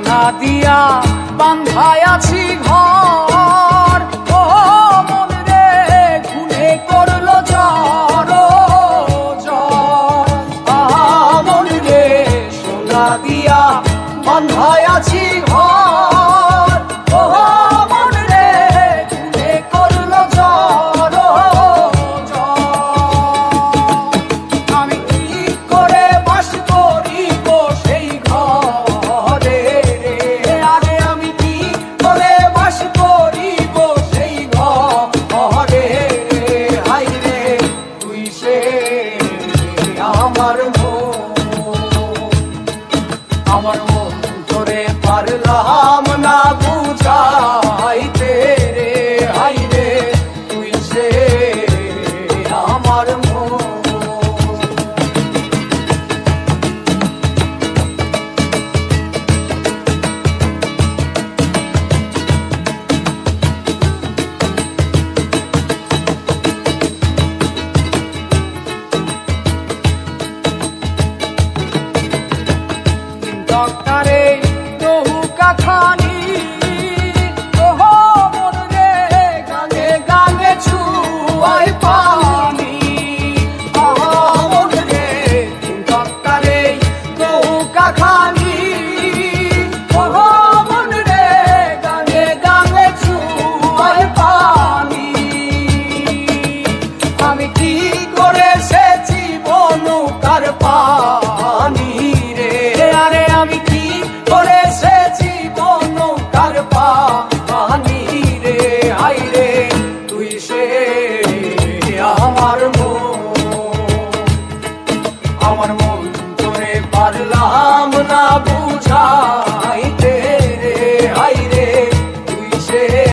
সোনা দিয়া বান্ধায় আছি ঘর, ও মন রে খুনে করলো ঝড় ঝড়। মন রে সোনা দিয়া বান্ধায় আছি ঘর, ও মন রে খুনে করলো ঝড় ঝড়। আমি কি করে বাস করিব সেই ঘরে, আরে আমি কি করে বাস করিব সেই ঘরে। হাই রে তুই সে আমার মন ধরে পারলাম না বুঝাইতে রে। হাই রে তুই সে আমার মন। ডক্টরে নৌকা খানি